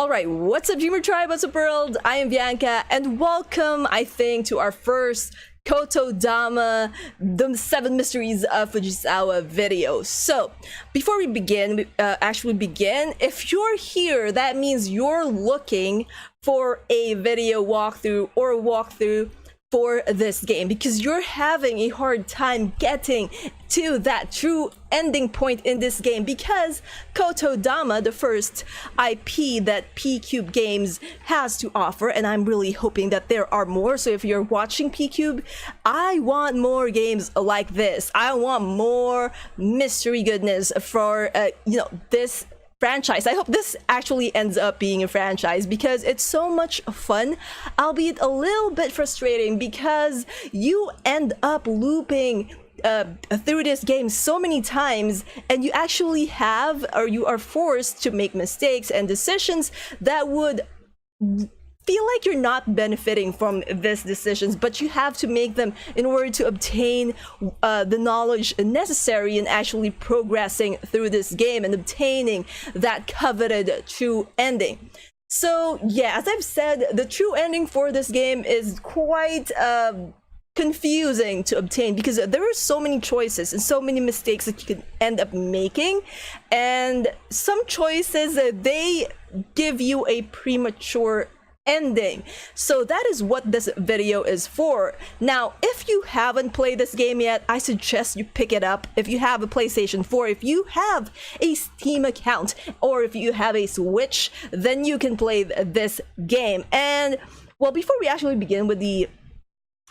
Alright, what's up Dreamer Tribe, what's up world? I am Bianca and welcome, I think, to our first Kotodama, the 7 mysteries of Fujisawa video. So, before we begin, if you're here, that means you're looking for a video walkthrough or a walkthrough for this game because you're having a hard time getting to that true ending point in this game because Kotodama, the first IP that P-Cube Games has to offer, and I'm really hoping that there are more. So if you're watching P-Cube, I want more games like this. I want more mystery goodness for this franchise. I hope this actually ends up being a franchise because it's so much fun, albeit a little bit frustrating because you end up looping through this game so many times, and you actually have, or you are forced to make mistakes and decisions that would feel like you're not benefiting from these decisions, but you have to make them in order to obtain the knowledge necessary in actually progressing through this game and obtaining that coveted true ending. So yeah, as I've said, the true ending for this game is quite confusing to obtain because there are so many choices and so many mistakes that you can end up making, and some choices they give you a premature ending. So that is what this video is for. Now, if you haven't played this game yet, I suggest you pick it up. If you have a PlayStation 4, if you have a Steam account, or if you have a Switch, then you can play this game. And well, before we actually begin with the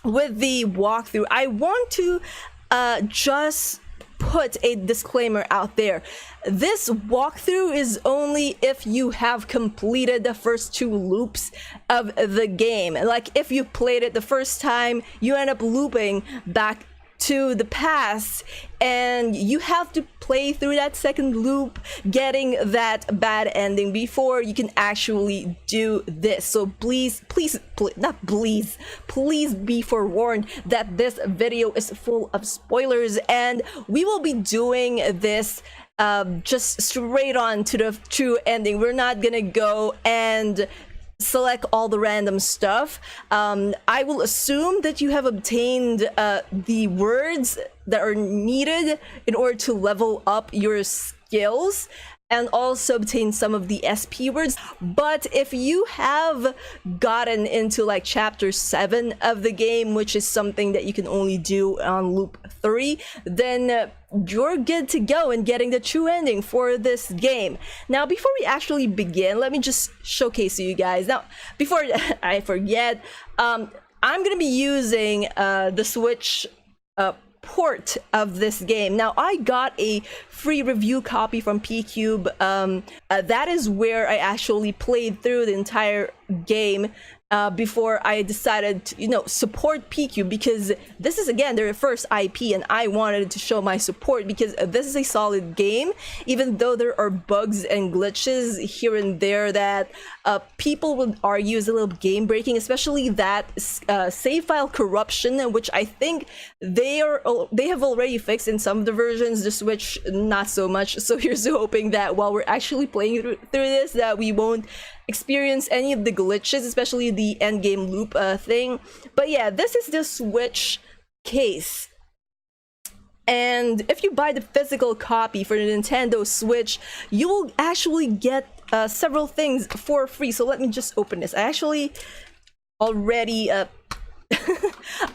walkthrough, I want to just put a disclaimer out there. This walkthrough is only if you have completed the first 2 loops of the game. Like, if you played it the first time, you end up looping back to the past, and you have to play through that second loop, getting that bad ending before you can actually do this. So please be forewarned that this video is full of spoilers, and we will be doing this just straight on to the true ending. We're not gonna go and select all the random stuff. I will assume that you have obtained the words that are needed in order to level up your skills and also obtain some of the SP words. But if you have gotten into like chapter 7 of the game, which is something that you can only do on loop 3, then you're good to go in getting the true ending for this game. Now, before we actually begin, let me just showcase to you guys. Now, before I forget, I'm gonna be using the Switch port of this game. Now, I got a free review copy from P-Cube. That is where I actually played through the entire game before I decided to, support P-Cube, because this is, again, their first IP, and I wanted to show my support because this is a solid game, even though there are bugs and glitches here and there that people would argue is a little game breaking, especially that save file corruption, which I think they have already fixed in some of the versions. The Switch, not so much. So here's hoping that while we're actually playing through this, that we won't experience any of the glitches, especially the endgame loop thing. But yeah, this is the Switch case. And if you buy the physical copy for the Nintendo Switch, you will actually get several things for free. So let me just open this. I actually already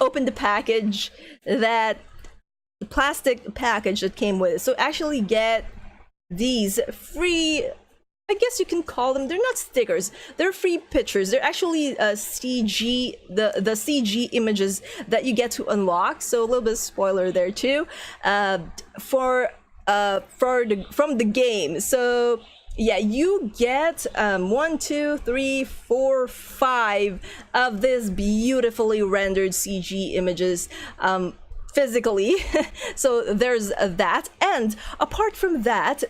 opened the package, the plastic package that came with it. So actually get these free, I guess you can call them, they're not stickers, they're free pictures. They're actually CG, the CG images that you get to unlock. So a little bit of spoiler there too, from the game. So yeah, you get 1, 2, 3, 4, 5 of this beautifully rendered CG images physically. So there's that, and apart from that,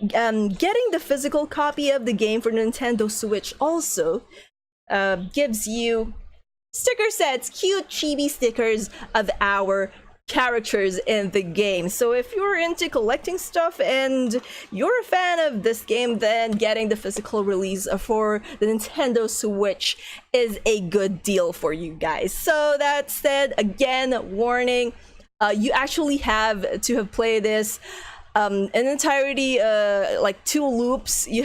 getting the physical copy of the game for Nintendo Switch also gives you sticker sets, cute chibi stickers of our characters in the game. So if you're into collecting stuff and you're a fan of this game, then getting the physical release for the Nintendo Switch is a good deal for you guys. So that said, again, warning, you actually have to have played this in entirety, like 2 loops. You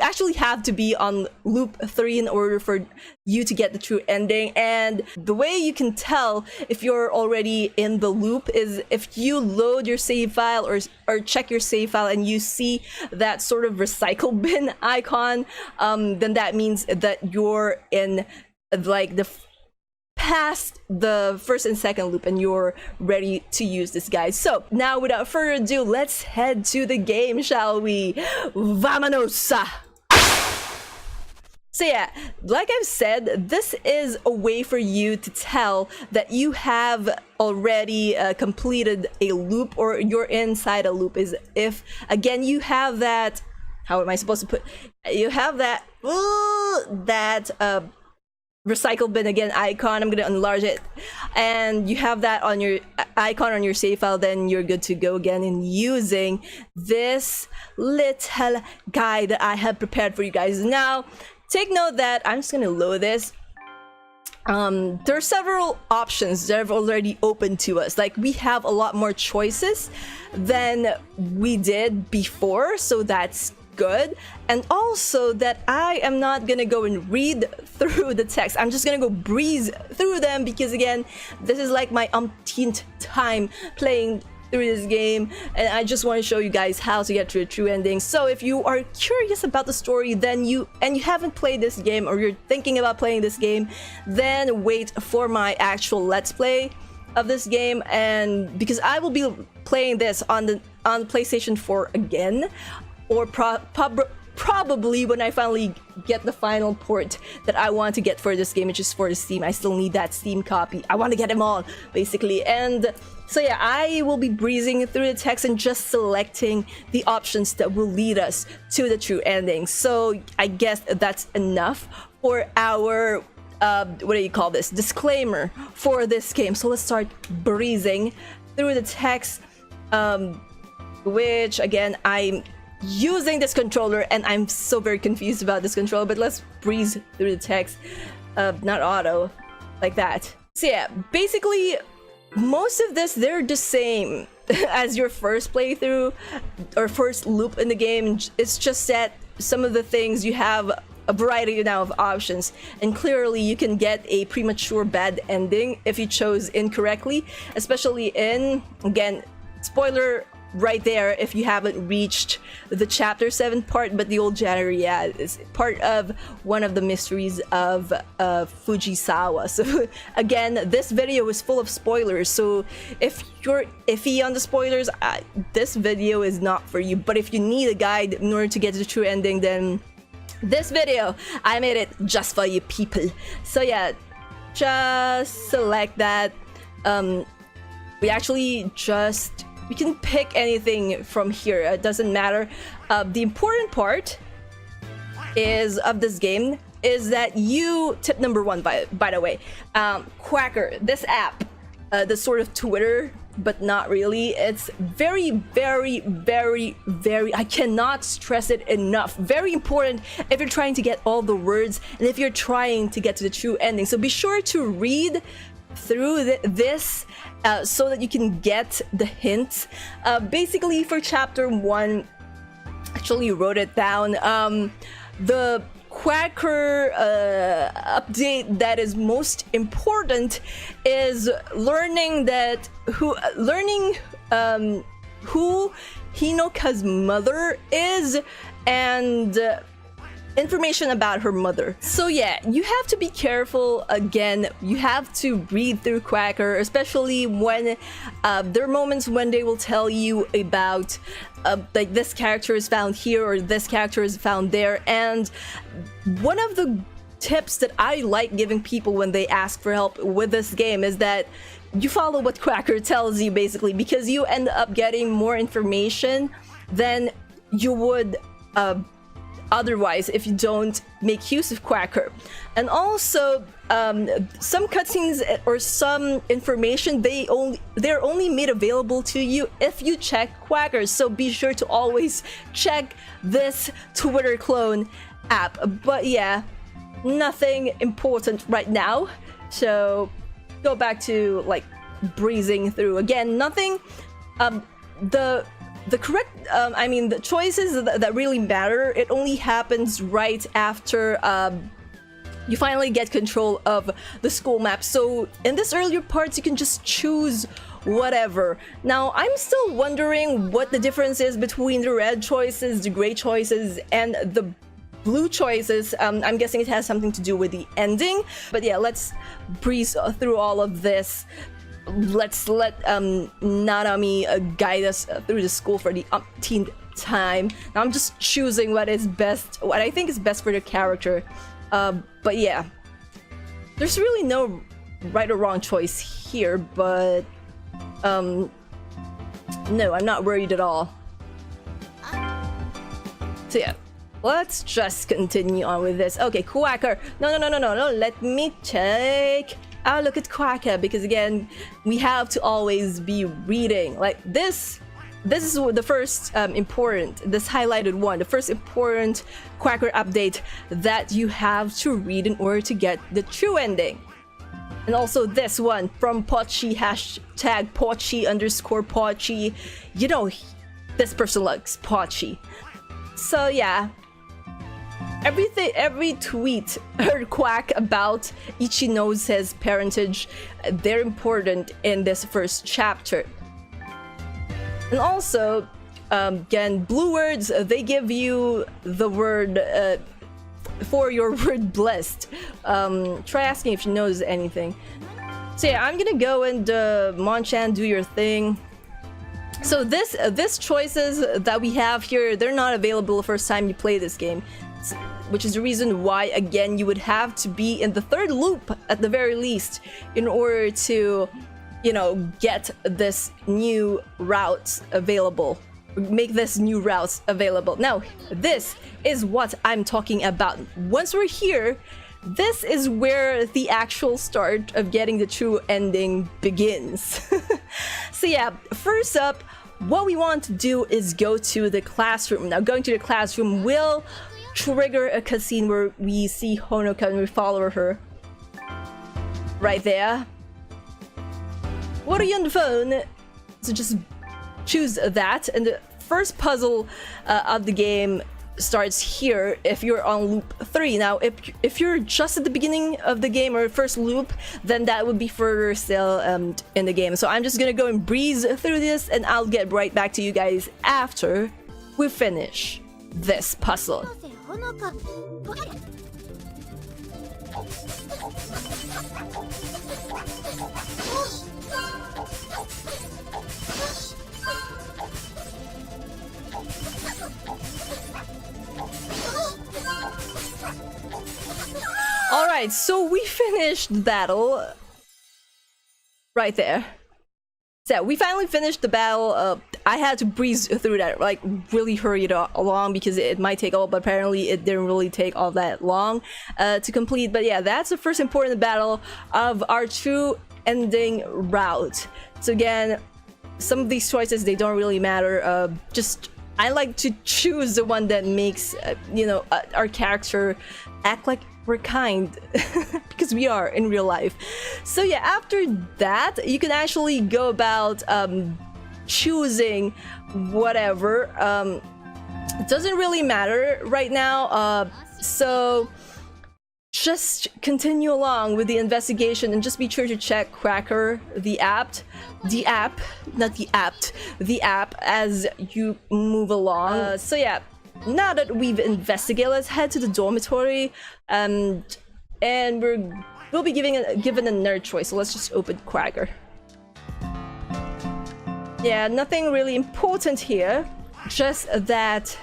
actually have to be on loop 3 in order for you to get the true ending. And the way you can tell if you're already in the loop is if you load your save file or check your save file and you see that sort of recycle bin icon, then that means that you're in like the past the first and second loop and you're ready to use this, guys. So now without further ado, let's head to the game, shall we? Vamonos! So yeah, like I've said, this is a way for you to tell that you have already completed a loop or you're inside a loop, is if again you have that, how am I supposed to put, you have that recycle bin again icon. I'm gonna enlarge it, and you have that on your icon on your save file, then you're good to go again in using this little guide that I have prepared for you guys. Now take note that I'm just gonna load this. There are several options that are already open to us. Like, we have a lot more choices than we did before, so that's good. And also that I am not gonna go and read through the text. I'm just gonna go breeze through them, because again, this is like my umpteenth time playing through this game, and I just want to show you guys how to get to a true ending. So if you are curious about the story, then you haven't played this game, or you're thinking about playing this game, then wait for my actual let's play of this game. And because I will be playing this on the PlayStation 4 again, or probably when I finally get the final port that I want to get for this game, which is for the Steam. I still need that Steam copy. I want to get them all, basically. And so yeah, I will be breezing through the text and just selecting the options that will lead us to the true ending. So I guess that's enough for our what do you call this, disclaimer for this game. So let's start breezing through the text, which again, I'm using this controller and I'm so very confused about this controller, but let's breeze through the text, not auto, like that. So yeah, basically most of this, they're the same as your first playthrough or first loop in the game. It's just that some of the things you have a variety now of options, and clearly you can get a premature bad ending if you chose incorrectly, especially in, again, spoiler right there if you haven't reached the chapter 7 part, but the old January, yeah, is part of one of the mysteries of Fujisawa. So again, this video is full of spoilers, so if you're iffy on the spoilers, this video is not for you. But if you need a guide in order to get to the true ending, then this video, I made it just for you people. So yeah, just select that. We can pick anything from here, it doesn't matter. The important part is of this game is that you, tip number 1 by the way, Quacker, this app, the sort of Twitter, but not really. It's very, very, very, very, I cannot stress it enough, very important if you're trying to get all the words and if you're trying to get to the true ending. So be sure to read through this so that you can get the hints. Basically for chapter 1, actually wrote it down, the Quacker update that is most important is learning who Hinoka's mother is, and information about her mother. So yeah, you have to be careful. Again, you have to read through Quacker, especially when there are moments when they will tell you about like this character is found here or this character is found there. And one of the tips that I like giving people when they ask for help with this game is that you follow what Quacker tells you, basically, because you end up getting more information than you would otherwise if you don't make use of Quacker. And also some cutscenes or some information, they're only made available to you if you check Quacker, so be sure to always check this Twitter clone app. But yeah, nothing important right now, so go back to like breezing through again. Nothing the correct I mean the choices that really matter, it only happens right after you finally get control of the school map. So in this earlier parts you can just choose whatever. Now I'm still wondering what the difference is between the red choices, the gray choices, and the blue choices. I'm guessing it has something to do with the ending, but yeah, let's breeze through all of this. Let's let Nanami guide us through the school for the umpteenth time. Now I'm just choosing what is best, what I think is best for the character. But yeah, there's really no right or wrong choice here, but no, I'm not worried at all. So yeah, let's just continue on with this. Okay, Quacker. No, let me check. I'll look at Quacker, because again, we have to always be reading. Like this is the first important, this highlighted one, the first important Quacker update that you have to read in order to get the true ending. And also this one from Pochi, hashtag Pochi_Pochi. You know, this person likes Pochi. So yeah, every tweet or quack about Ichino's parentage, they're important in this first chapter. And also, again, blue words, they give you the word for your word blessed. Try asking if she knows anything. So yeah, I'm gonna go and Monchan, do your thing. So this choices that we have here, they're not available the first time you play this game, which is the reason why, again, you would have to be in the third loop at the very least in order to, you know, get this new routes available, make this new routes available. Now, this is what I'm talking about. Once we're here, this is where the actual start of getting the true ending begins. So yeah, first up, what we want to do is go to the classroom. Now, going to the classroom will trigger a cutscene where we see Honoka and we follow her. Right there. What are you on the phone? So just choose that, and the first puzzle of the game starts here if you're on loop 3. Now if you're just at the beginning of the game or first loop, then that would be further still in the game. So I'm just gonna go and breeze through this, and I'll get right back to you guys after we finish this puzzle. Alright, so we finished the battle right there. So we finally finished the battle. I had to breeze through that, like really hurry it along because it might take all, but apparently it didn't really take all that long to complete. But yeah, that's the first important battle of our true ending route. So again, some of these choices, they don't really matter. Just I like to choose the one that makes you know, our character act like we're kind, because we are in real life. So yeah, after that you can actually go about choosing whatever. It doesn't really matter right now, so just continue along with the investigation and just be sure to check Quacker, the app as you move along. So yeah, now that we've investigated, let's head to the dormitory, and we'll be given another choice. So let's just open Quacker. Yeah, nothing really important here, just that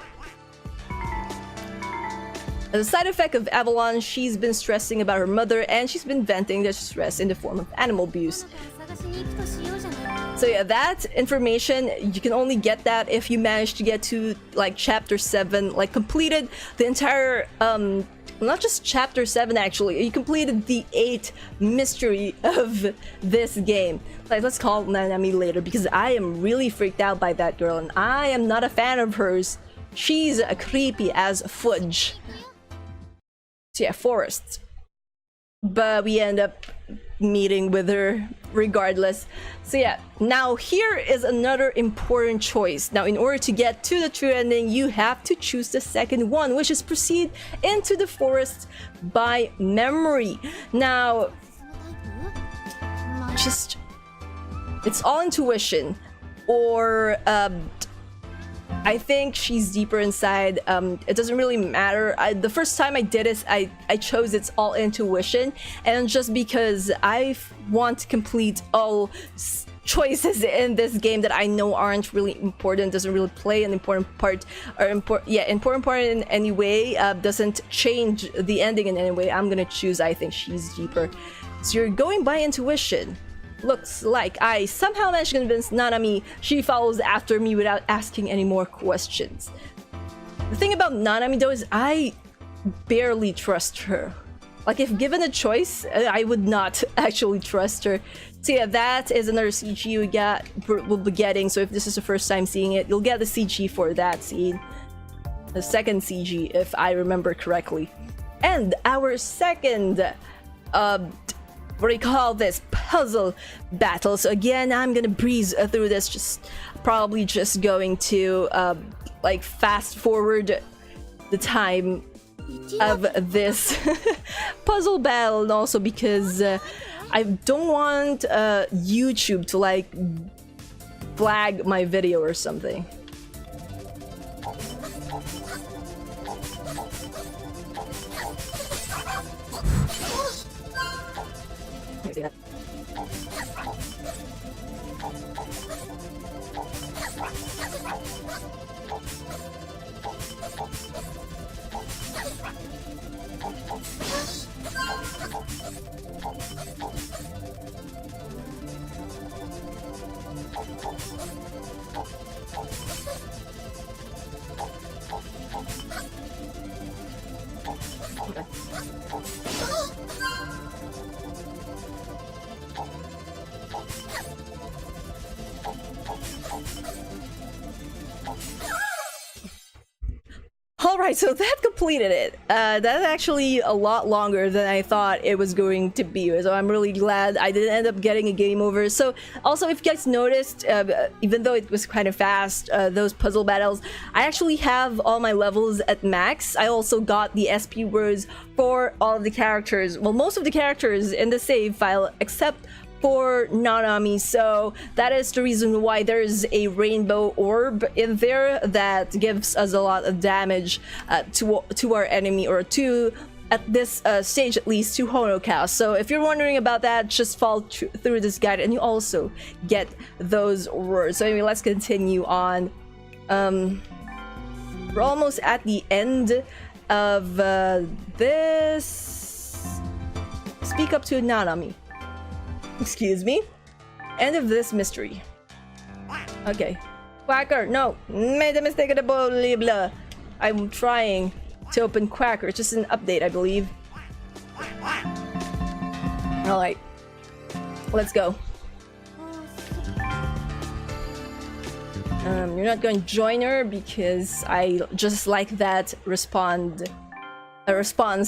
As a side effect of Avalon, she's been stressing about her mother, and she's been venting that stress in the form of animal abuse. So yeah, that information, you can only get that if you manage to get to like chapter 7, like completed the entire not just chapter 7 actually, you completed the 8th mystery of this game. Like, let's call Nanami later, because I am really freaked out by that girl and I am not a fan of hers. She's creepy as fudge. So yeah, Forest. But we end up meeting with her regardless. So yeah, now here is another important choice. Now in order to get to the true ending, you have to choose the second one, which is proceed into the forest by memory. Now just, it's all intuition, or I think she's deeper inside. It doesn't really matter. The first time I did it, I chose it's all intuition, and just because I want to complete all choices in this game that I know aren't really important, doesn't really play an important part, or important part in any way, doesn't change the ending in any way, I'm gonna choose I think she's deeper. So you're going by intuition. Looks like I somehow managed to convince Nanami she follows after me without asking any more questions. The thing about Nanami though is I barely trust her. Like, if given a choice, I would not actually trust her. So yeah, that is another CG we'll be getting. So if this is the first time seeing it, you'll get the CG for that scene. The second CG, if I remember correctly. And our second what do you call this, puzzle battle. So again, I'm gonna breeze through this, probably just going to like fast forward the time of this puzzle battle, and also because I don't want YouTube to like flag my video or something. Yeah. Okay. Alright, so that completed it. That's actually a lot longer than I thought it was going to be, so I'm really glad I didn't end up getting a game over. So, also, if you guys noticed, even though it was kind of fast, those puzzle battles, I actually have all my levels at max. I also got the SP words for all of the characters. Well, most of the characters in the save file, except for Nanami, so that is the reason why there's a rainbow orb in there that gives us a lot of damage to our enemy, or to, at this stage at least, to Honoka. So if you're wondering about that, just follow through this guide and you also get those words. So anyway, let's continue on. We're almost at the end of this. Speak up to Nanami. Excuse me? End of this mystery. Okay. Quacker, no! Made a mistake at the blah. I'm trying to open Quacker. It's just an update, I believe. Alright. Let's go. You're not going to join her because I just like that response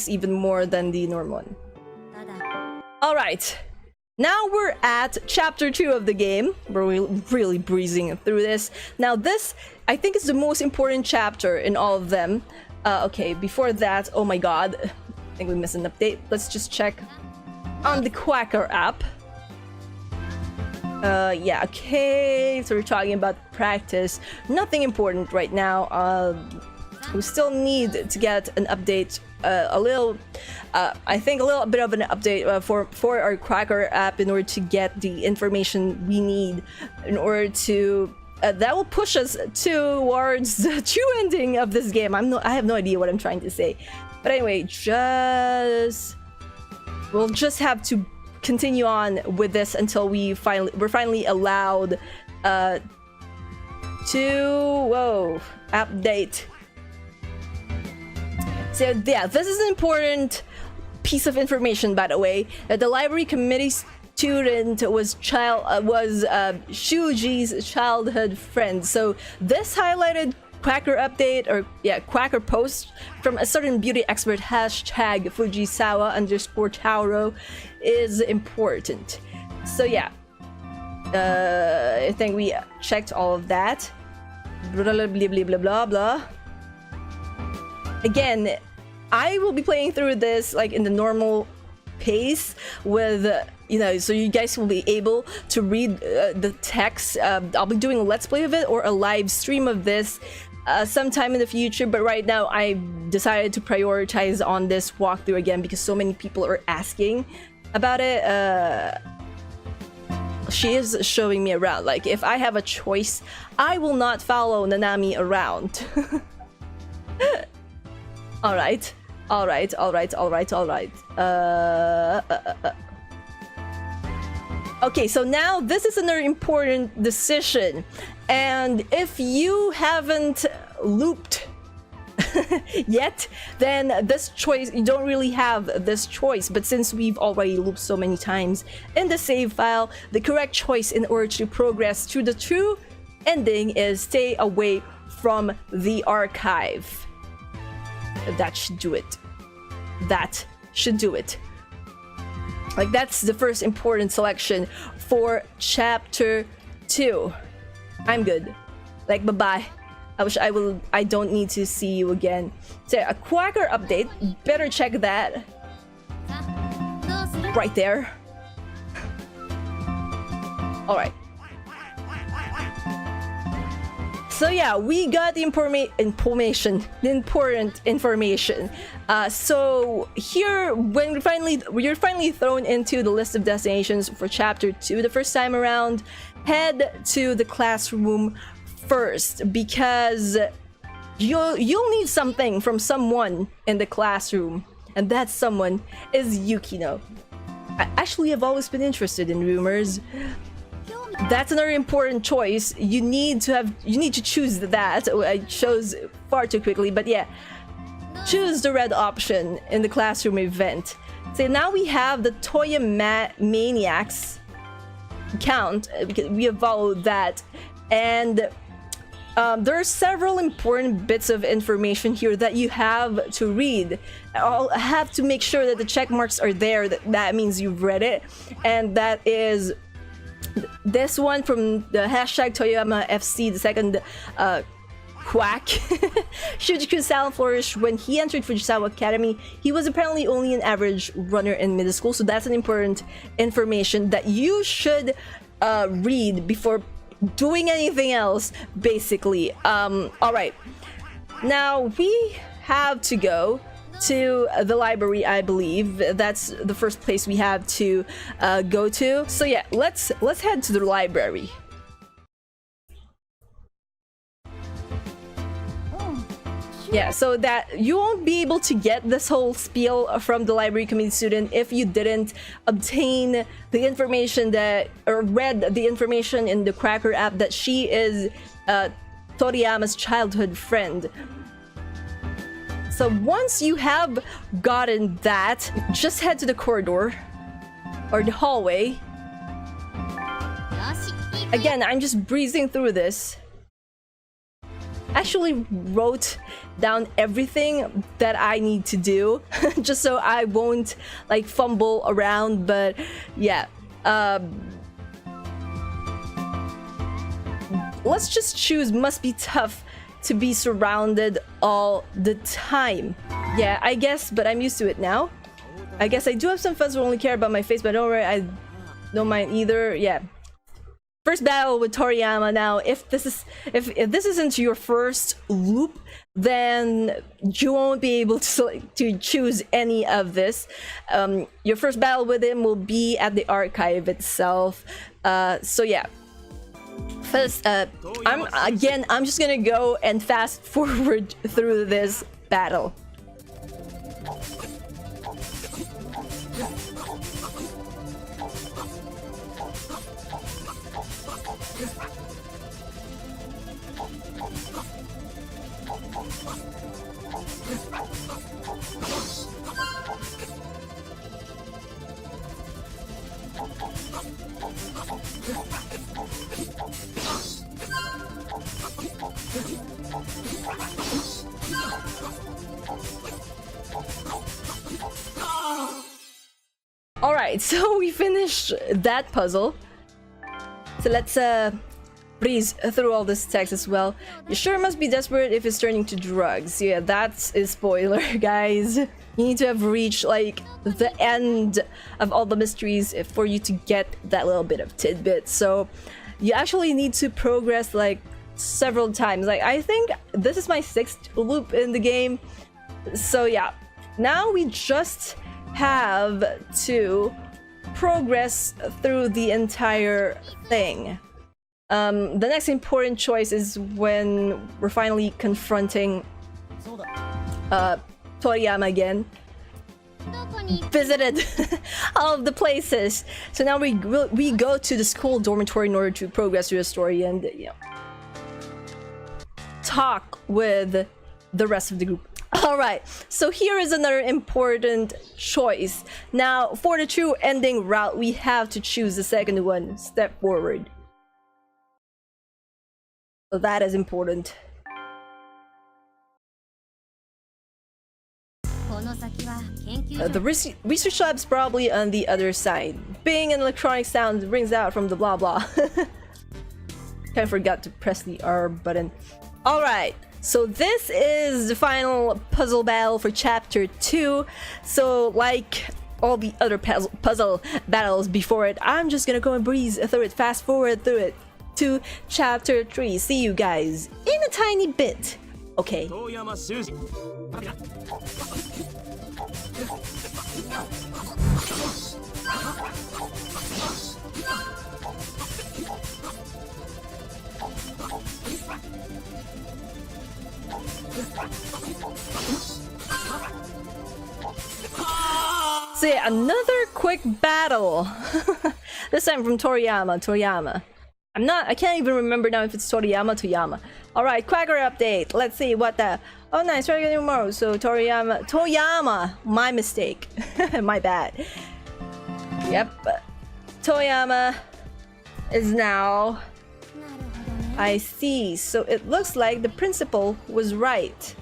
even more than the normal one. Alright. Now we're at chapter 2 of the game. We're really breezing through this. Now this, I think, is the most important chapter in all of them. Okay, before that, oh my god, I think we missed an update. Let's just check on the Quacker app. Yeah, okay, so we're talking about practice. Nothing important right now. We still need to get an update, I think a little bit of an update for our Quacker app in order to get the information we need in order to that will push us towards the true ending of this game. I have no idea what I'm trying to say. But anyway, we'll just have to continue on with this until we're finally allowed to update. So yeah, this is an important piece of information, by the way, that the library committee student was Shuji's childhood friend. So this highlighted Quacker update, or yeah, Quacker post from a certain beauty expert hashtag Fujisawa_Tauro is important. So yeah, I think we checked all of that. Blah blah blah blah blah blah blah. Again, I will be playing through this like in the normal pace with so you guys will be able to read the text. I'll be doing a let's play of it or a live stream of this sometime in the future, but right now I decided to prioritize on this walkthrough again because so many people are asking about it. She is showing me around. Like, if I have a choice, I will not follow Nanami around. All right. Okay, so now this is another important decision, and if you haven't looped yet, then this choice, you don't really have this choice. But since we've already looped so many times in the save file, the correct choice in order to progress to the true ending is stay away from the archive. That should do it. That should do it. Like, that's the first important selection for chapter 2. I'm good. Like, bye-bye. I don't need to see you again. So, a Quacker update. Better check that. Right there. Alright. So yeah, we got the important information. So here, when you're finally thrown into the list of destinations for chapter 2 the first time around, head to the classroom first, because you'll need something from someone in the classroom, and that someone is Yukino. Actually, I've always been interested in rumors. That's another important choice. You need to choose that. I chose far too quickly, but yeah, choose the red option in the classroom event. So now we have the Toya Maniacs count, because we have followed that, and there are several important bits of information here that you have to read. I'll have to make sure that the check marks are there. That means you've read it, and that is this one from the hashtag Toyama FC, the second quack. Shujiku Salon flourished when he entered Fujisawa Academy. He was apparently only an average runner in middle school, so that's an important information that you should read before doing anything else, basically. All right, now we have to go to the library. I believe that's the first place we have to go to. So yeah, let's head to the library. Yeah, so that you won't be able to get this whole spiel from the library committee student if you didn't obtain the information or read the information in the Quacker app that she is Toriyama's childhood friend. So once you have gotten that, just head to the corridor or the hallway. Again, I'm just breezing through this. Actually wrote down everything that I need to do just so I won't like fumble around, but yeah, let's just choose must be tough to be surrounded all the time. Yeah, I guess, but I'm used to it now. I guess I do have some fans who only care about my face, but don't worry, I don't mind either. Yeah. First battle with Toriyama. Now, if this isn't your first loop, then you won't be able to choose any of this. Your first battle with him will be at the archive itself. So yeah. First, I'm just gonna go and fast forward through this battle. right, so we finished that puzzle. So let's breeze through all this text as well. You sure must be desperate if it's turning to drugs. Yeah, that's a spoiler, guys. You need to have reached like the end of all the mysteries for you to get that little bit of tidbit. So you actually need to progress like several times. Like, I think this is my 6th loop in the game. So yeah, now we just have to progress through the entire thing. The next important choice is when we're finally confronting Toriyama again. Visited all of the places. So now we go to the school dormitory in order to progress through the story and, you know, talk with the rest of the group. Alright, so here is another important choice. Now, for the true ending route, we have to choose the second one, step forward. So that is important. The research lab's probably on the other side. Bing, an electronic sound rings out from the blah blah. Kinda forgot to press the R button. Alright, so this is the final puzzle battle for chapter 2. So like all the other puzzle battles before it, I'm just gonna go and breeze through it, fast forward through it to chapter 3. See you guys in a tiny bit. Okay. So yeah, another quick battle. This time from Toriyama. I can't even remember now if it's Toriyama. Alright, Quacker update. Let's see what the... Oh nice, try again tomorrow. So Toriyama, my mistake. My bad. Yep. Toriyama is now... I see. So it looks like the principal was right.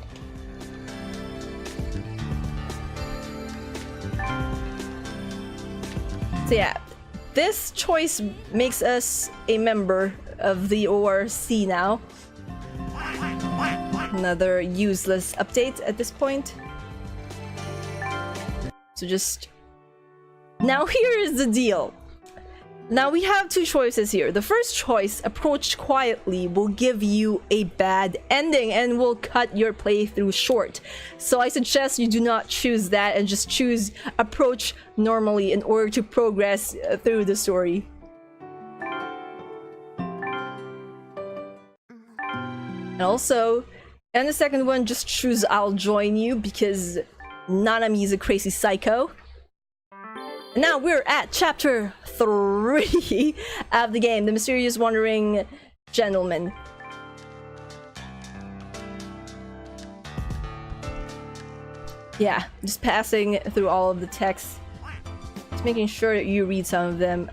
So yeah, this choice makes us a member of the ORC now. Another useless update at this point. So just... Now here is the deal. Now we have two choices here. The first choice, approach quietly, will give you a bad ending and will cut your playthrough short. So I suggest you do not choose that and just choose approach normally in order to progress through the story. And also, and the second one, just choose I'll join you because Nanami is a crazy psycho. And now we're at chapter 3 of the game, The Mysterious Wandering Gentleman. Yeah, just passing through all of the texts. Just making sure that you read some of them.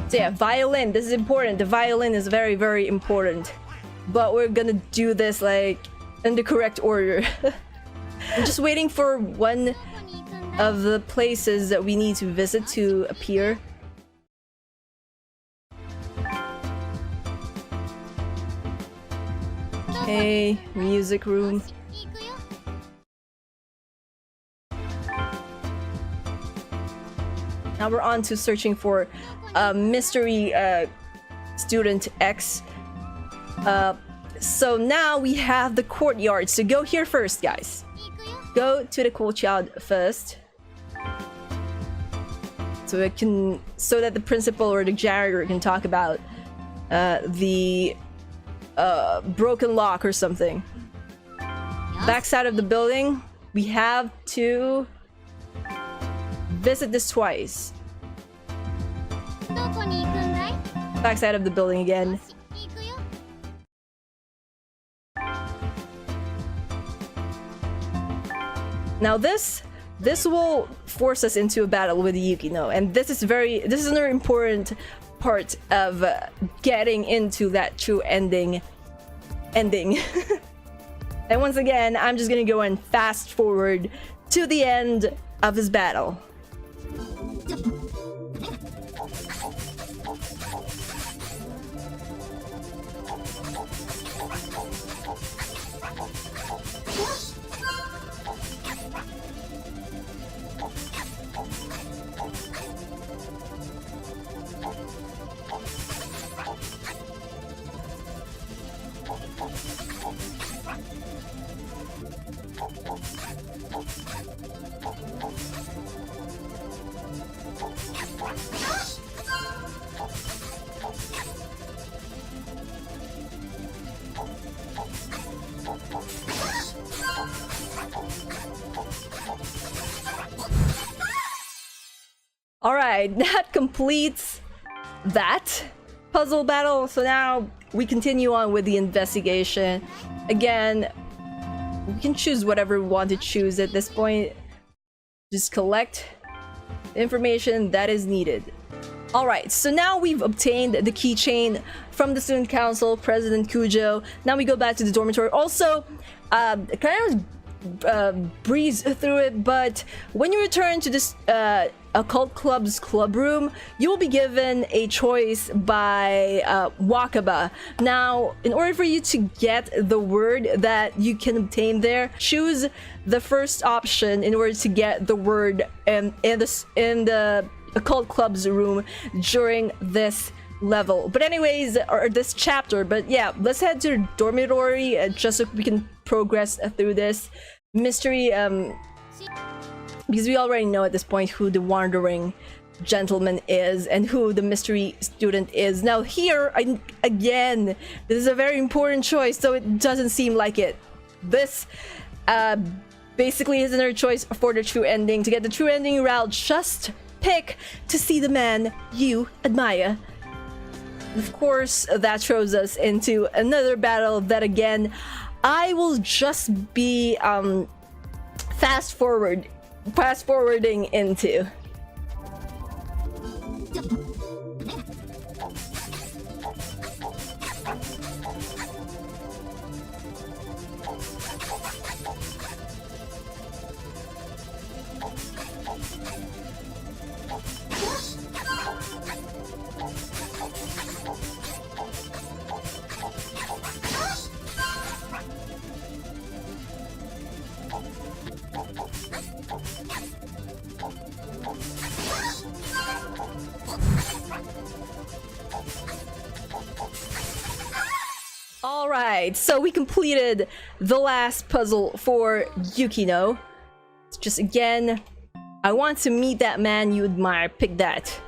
So yeah, violin, this is important. The violin is very, very important. But we're gonna do this like in the correct order. I'm just waiting for one of the places that we need to visit to appear. Okay, music room. Now we're on to searching for mystery student X. So now we have the courtyard. So go here first, guys. Go to the courtyard first. So that the principal or the janitor can talk about the broken lock or something. Backside of the building, we have to visit this twice. Backside of the building again. Now this will force us into a battle with Yukino, and this is another important part of getting into that true ending. And once again, I'm just gonna go and fast forward to the end of this battle. Alright, that completes that puzzle battle. So now we continue on with the investigation. Again, we can choose whatever we want to choose at this point. Just collect the information that is needed. Alright, so now we've obtained the keychain from the Student Council, President Kujo. Now we go back to the dormitory. Also, kind of breeze through it, but when you return to this Occult Club's club room, you will be given a choice by Wakaba. Now, in order for you to get the word that you can obtain there, choose the first option in order to get the word in the Occult Club's room during this level. But anyways, or this chapter. But yeah, let's head to the dormitory just so we can progress through this mystery. Because we already know at this point who the wandering gentleman is and who the mystery student is. Now here, again, this is a very important choice, so it doesn't seem like it. This basically is another choice for the true ending. To get the true ending route, just pick to see the man you admire. Of course, that throws us into another battle that, again, I will just be fast forwarding into. Alright, so we completed the last puzzle for Yukino. It's just, again, I want to meet that man you admire. Pick that.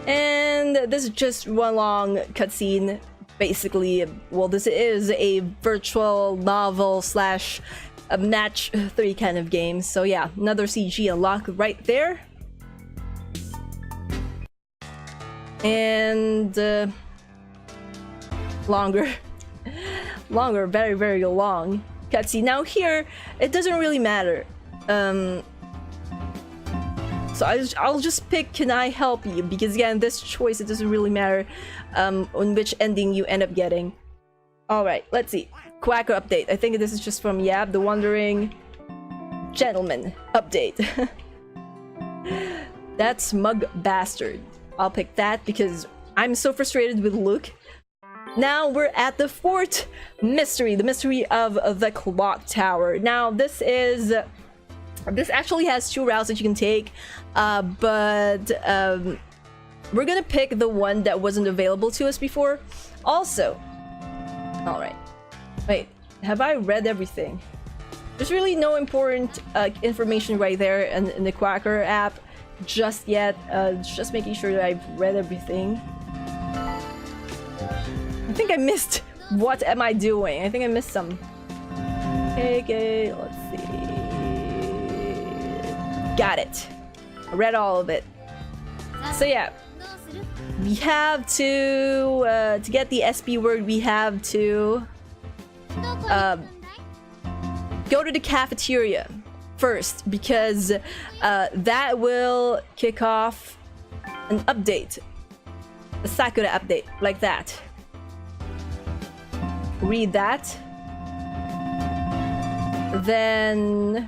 And this is just one long cutscene. Basically, well, this is a virtual novel slash a match 3 kind of game. So yeah, another CG unlock right there. And longer, very, very long cutscene. Now here, it doesn't really matter. So I'll just pick "Can I help you?" because again, this choice, it doesn't really matter on which ending you end up getting. All right, let's see. Quacker update. I think this is just from Yab, the Wandering Gentleman update. That smug bastard. I'll pick that because I'm so frustrated with Luke. Now we're at the 4th mystery, the mystery of the clock tower. Now this actually has 2 routes that you can take, but we're gonna pick the one that wasn't available to us before. Also, all right, wait, have I read everything? There's really no important information right there in the Quacker app just yet. Just making sure that I've read everything. I think I missed. What am I doing? I think I missed some. Okay, let's see. Got it. I read all of it. So yeah, we have to get the SP word, we have to go to the cafeteria first, because that will kick off an update, a Sakura update, like that. Read that. Then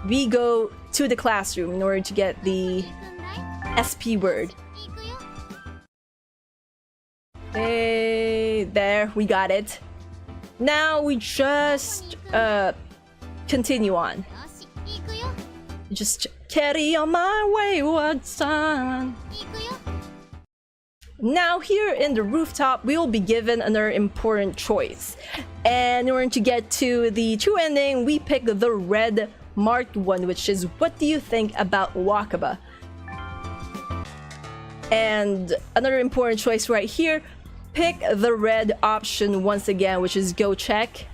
we go to the classroom in order to get the SP word. right there. We got it. Now we just continue on. Just carry on my wayward son. Now here in the rooftop, we will be given another important choice. And in order to get to the true ending, we pick the red marked one, which is, what do you think about Wakaba? And another important choice right here, pick the red option once again, which is go check.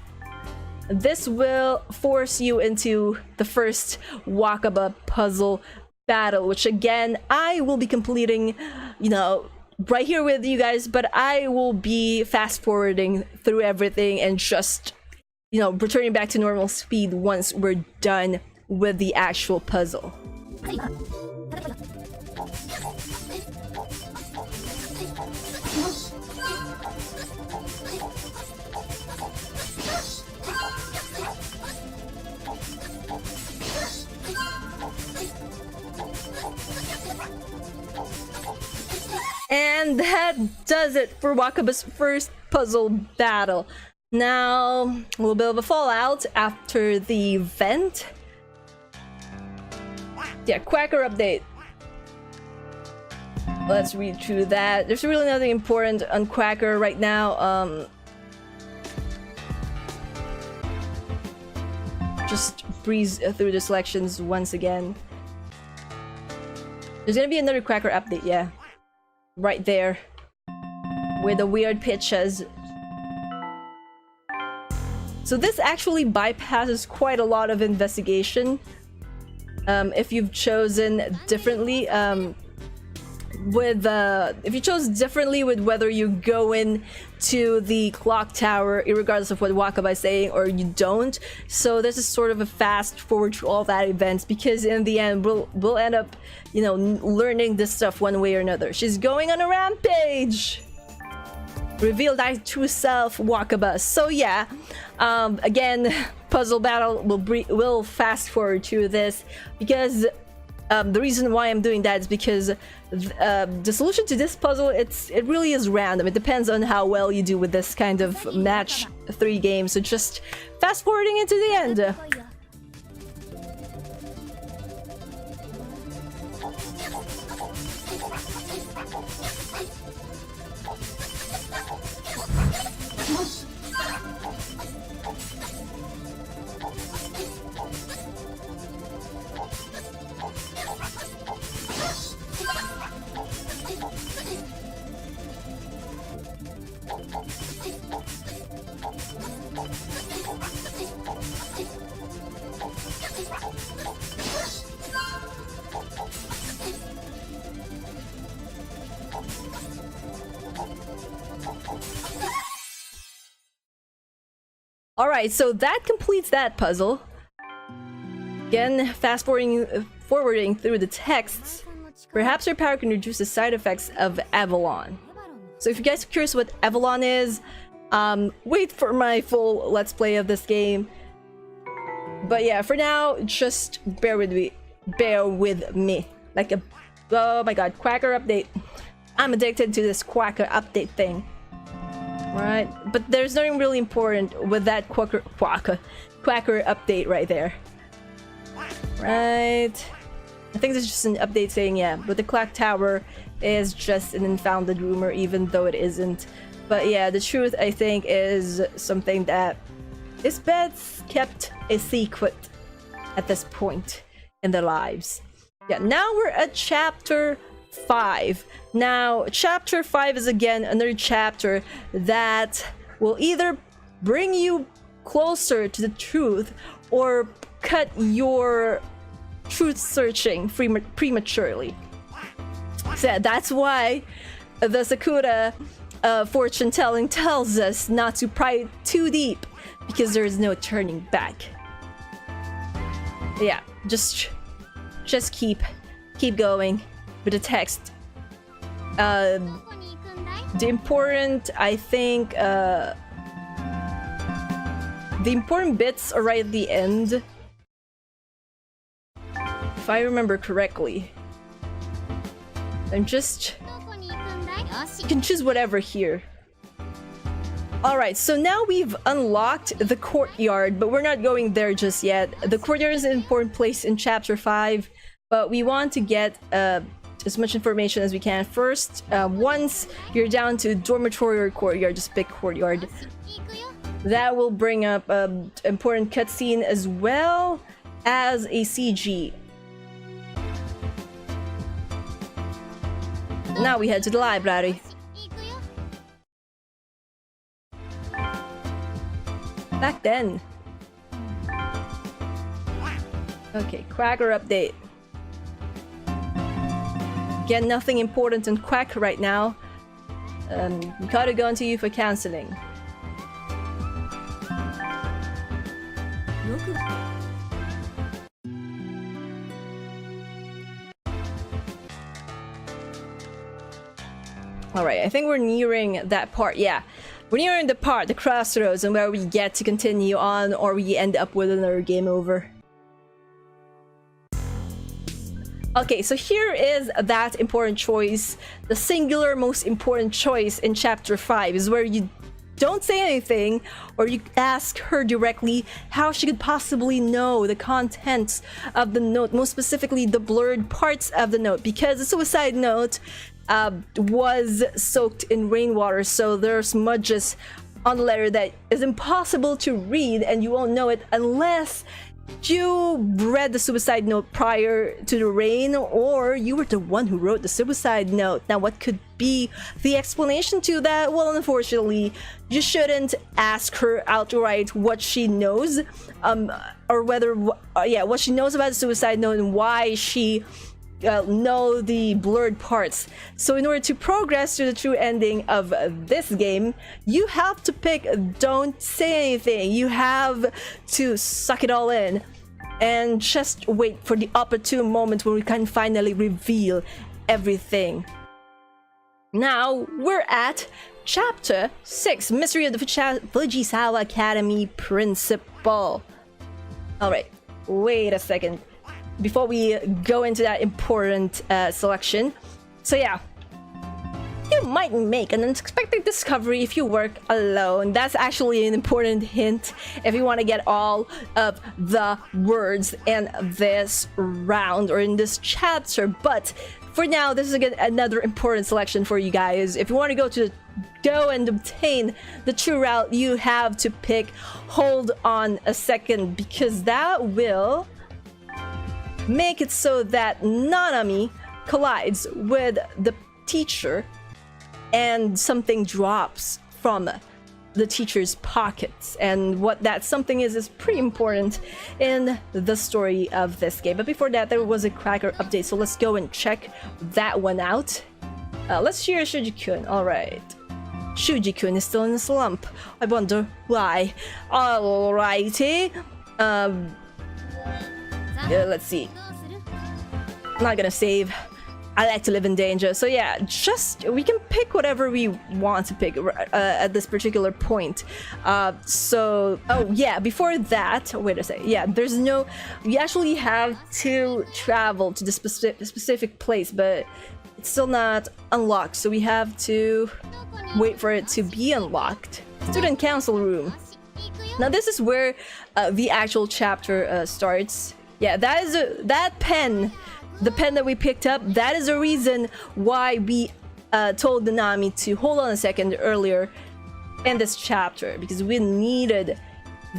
This will force you into the first Wakaba puzzle battle, which again, I will be completing, you know, right here with you guys, but I will be fast forwarding through everything and just, you know, returning back to normal speed once we're done with the actual puzzle. And that does it for Wakaba's first puzzle battle. Now, a little bit of a fallout after the event. Yeah, Quacker update. Let's read through that. There's really nothing important on Quacker right now. Just breeze through the selections once again. There's gonna be another Quacker update, yeah. Right there. With the weird pitches. So this actually bypasses quite a lot of investigation. If you've chosen differently, if you chose differently with whether you go in to the clock tower, regardless of what Wakaba is saying, or you don't. So this is sort of a fast forward to all that events, because in the end we'll end up, you know, learning this stuff one way or another. She's going on a rampage. Reveal thy true self, Wakaba. So yeah, again, puzzle battle will fast forward to this, because the reason why I'm doing that is because the solution to this puzzle, it really is random. It depends on how well you do with this kind of match 3 game. So just fast forwarding into the end. Alright, so that completes that puzzle. Again, fast forwarding through the texts. Perhaps your power can reduce the side effects of Avalon. So if you guys are curious what Avalon is, wait for my full Let's Play of this game. But yeah, for now, just bear with me. Like a... Oh my god, Quacker update. I'm addicted to this Quacker update thing. Right, but there's nothing really important with that Quacker update right there. Right, I think this is just an update saying, yeah, but the clock tower is just an unfounded rumor, even though it isn't. But yeah, the truth, I think, is something that is best kept a secret at this point in their lives. Yeah, now we're at chapter 5. Now, chapter 5 is again another chapter that will either bring you closer to the truth or cut your truth searching prematurely. So that's why the Sakura fortune telling tells us not to pry too deep, because there is no turning back. Yeah, just keep going with the text. The important, I think, the important bits are right at the end, if I remember correctly. And just, you can choose whatever here. Alright, so now we've unlocked the courtyard, but we're not going there just yet. The courtyard is an important place in Chapter 5, but we want to get as much information as we can. First, once you're down to dormitory or courtyard, just pick courtyard. That will bring up an important cutscene as well as a CG. Now we head to the library. Back then. Okay, Quacker update. Again, nothing important in Quack right now. Gotta go into you for counseling. Alright, I think we're nearing that part. Yeah, we're nearing the part, the crossroads, and where we get to continue on or we end up with another game over. Okay, so here is that important choice. The singular most important choice in Chapter 5 is where you don't say anything, or you ask her directly how she could possibly know the contents of the note, most specifically the blurred parts of the note, because the suicide note was soaked in rainwater, so there are smudges on the letter that is impossible to read, and you won't know it unless you read the suicide note prior to the rain, or you were the one who wrote the suicide note. Now, what could be the explanation to that? Well, unfortunately, you shouldn't ask her outright what she knows, or whether, what she knows about the suicide note and why she know the blurred parts. So in order to progress to the true ending of this game, you have to pick don't say anything. You have to suck it all in and just wait for the opportune moment where we can finally reveal everything. Now we're at Chapter 6, Mystery of the Fujisawa Academy Principal. Alright, wait a second before we go into that important selection. So yeah, you might make an unexpected discovery if you work alone. That's actually an important hint if you want to get all of the words in this round or in this chapter. But for now, this is again another important selection for you guys. If you want to go and obtain the true route, you have to pick hold on a second, because that will make it so that Nanami collides with the teacher and something drops from the teacher's pockets. And what that something is pretty important in the story of this game. But before that, there was a Cracker update, so let's go and check that one out. Let's cheer Shuji-kun. Alright. Shuji-kun is still in a slump. I wonder why. Alrighty. Yeah, let's see. I'm not gonna save. I like to live in danger. So yeah, we can pick whatever we want to pick at this particular point. Oh yeah, before that, wait a second. Yeah, we actually have to travel to the specific place, but it's still not unlocked. So we have to wait for it to be unlocked. Student council room. Now this is where the actual chapter starts. Yeah, that pen, the pen that we picked up, that is the reason why we told Nanami to hold on a second earlier in this chapter, because we needed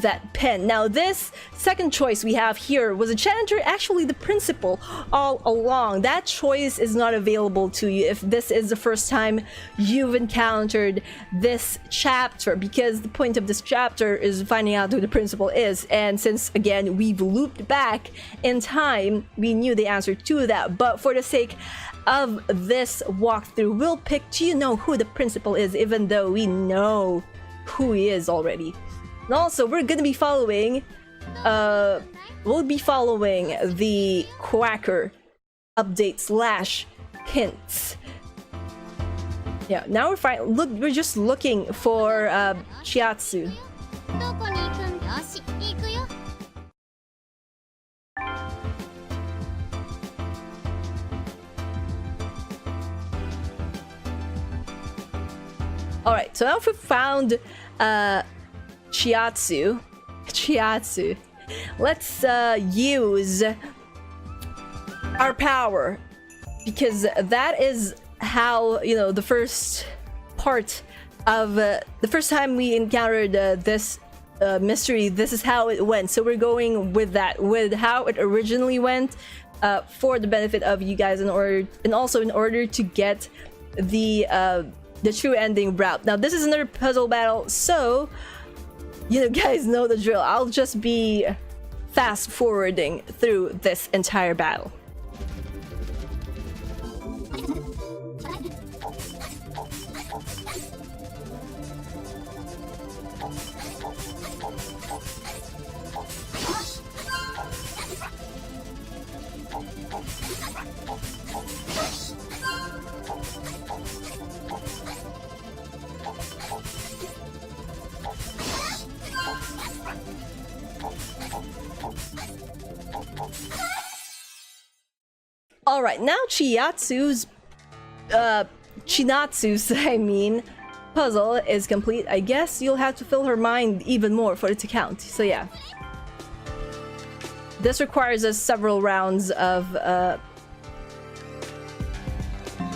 that pen. Now this second choice we have here was a janitor, actually the principal all along. That choice is not available to you if this is the first time you've encountered this chapter, because the point of this chapter is finding out who the principal is. And since again we've looped back in time, we knew the answer to that. But for the sake of this walkthrough, we'll pick, do you know who the principal is, even though we know who he is already. And also, we're gonna be following, we'll be following the Quacker update / hints. Yeah, now we're just looking for Chiatsu. Alright, so now we found Chiatsu. Let's use our power, because that is how, you know, the first part of the first time we encountered this mystery, this is how it went. So we're going with that, with how it originally went, for the benefit of you guys, in order, and also in order to get the true ending route. Now this is another puzzle battle, so you know, guys know the drill. I'll just be fast forwarding through this entire battle. Alright, now Chinatsu's I mean, puzzle is complete. I guess you'll have to fill her mind even more for it to count. So yeah. This requires us several rounds of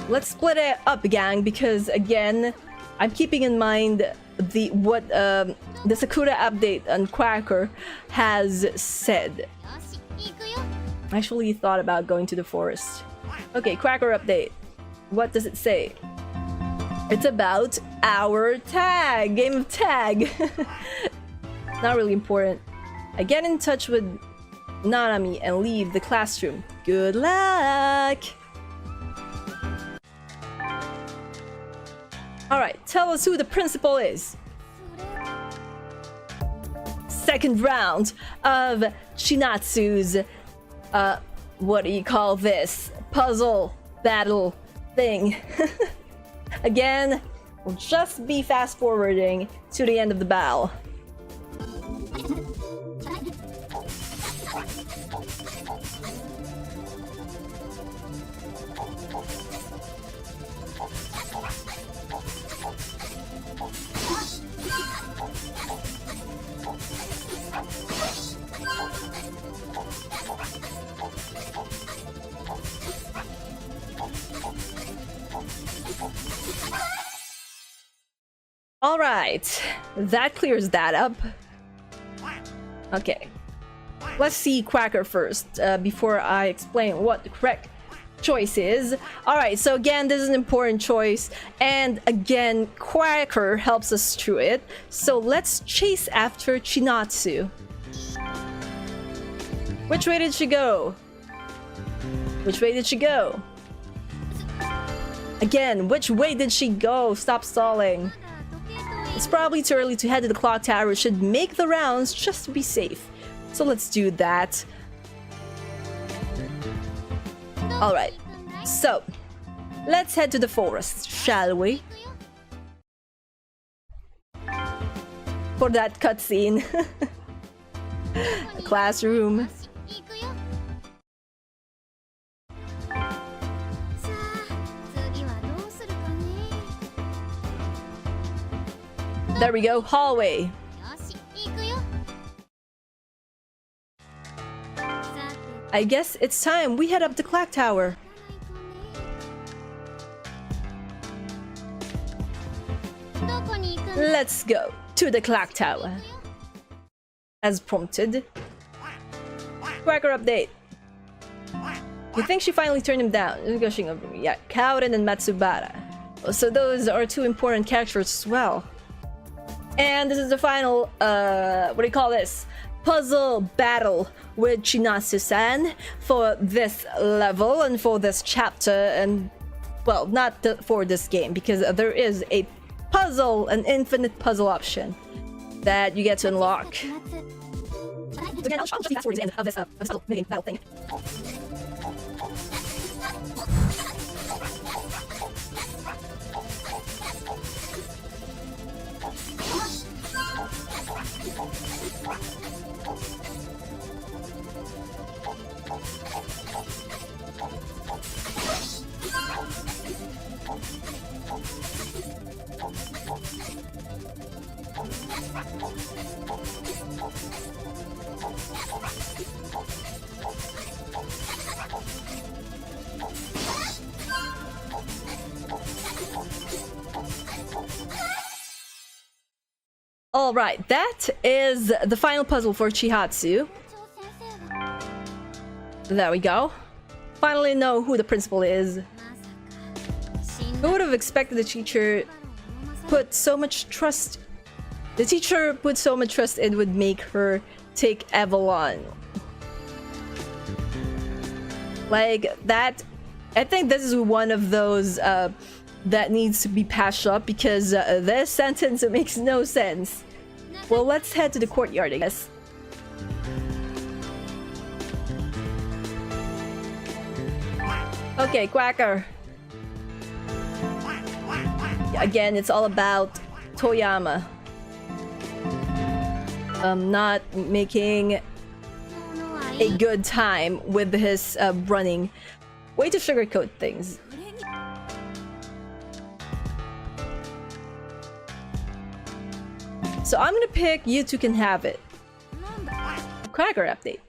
let's split it up, gang, because again, I'm keeping in mind what the Sakura update on Quacker has said. I actually thought about going to the forest. Okay, Quacker update. What does it say? It's about our tag, game of tag. Not really important. I get in touch with Nanami and leave the classroom. Good luck! Alright, tell us who the principal is. Second round of Chinatsu's what do you call this? Puzzle battle thing. Again, we'll just be fast forwarding to the end of the battle. Alright, that clears that up. Okay, let's see Quacker first, before I explain what the correct choice is. Alright, so again, this is an important choice, and again, Quacker helps us through it. So let's chase after Chinatsu. Which way did she go? Which way did she go? Again, which way did she go? Stop stalling. It's probably too early to head to the clock tower. We should make the rounds just to be safe. So let's do that. Alright, so let's head to the forest, shall we? For that cutscene. The classroom. There we go, hallway. I guess it's time we head up the clock tower. Let's go to the clock tower. As prompted. Quacker update. You think she finally turned him down? Gushing over me. Yeah, Kaoren and Matsubara. So those are two important characters as well. And this is the final, what do you call this? Puzzle battle with Chinatsu-san for this level and for this chapter, and well, not for this game, because there is a puzzle, an infinite puzzle option that you get to unlock. So again, I'll just be fast forwarding to the end of this puzzle mini battle thing. Alright, that is the final puzzle for Chihatsu. There we go. Finally know who the principal is. Who would have expected the teacher put so much trust... The teacher put so much trust in would make her take Avalon. Like, that... I think this is one of those that needs to be patched up because this sentence makes no sense. Well, let's head to the courtyard, I guess. Okay, Quacker. Again, it's all about Toyama. Not making a good time with his running. Way to sugarcoat things. So I'm gonna pick you two can have it. Quacker update.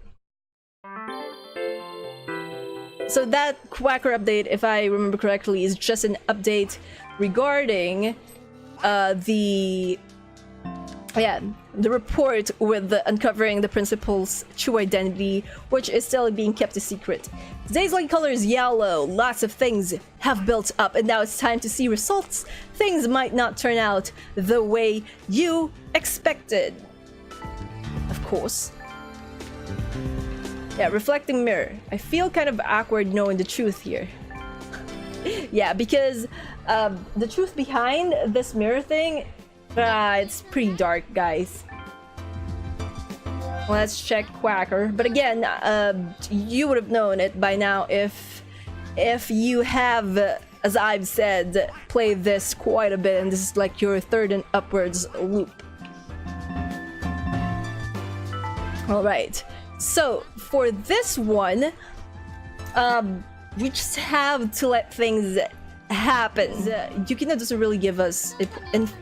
So that Quacker update, if I remember correctly, is just an update regarding the report with uncovering the principal's true identity, which is still being kept a secret. Today's lucky color is yellow. Lots of things have built up, and now it's time to see results. Things might not turn out the way you expected. Of course. Yeah, reflecting mirror. I feel kind of awkward knowing the truth here. Yeah, because the truth behind this mirror thing, it's pretty dark, guys. Let's check Quacker. But again, you would have known it by now if you have, as I've said, played this quite a bit, and this is like your third and upwards loop. Alright, so for this one, we just have to let things happen. Yukino doesn't really give us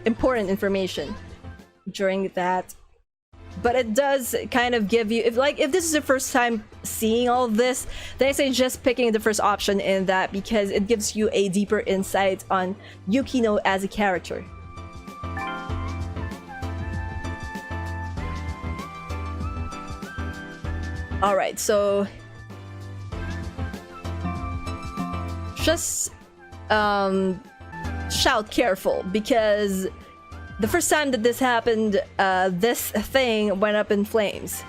important information during that, but it does kind of give you, if this is the first time seeing all of this, then I say just picking the first option in that, because it gives you a deeper insight on Yukino as a character. Alright, so just shout careful, because the first time that this happened, this thing went up in flames.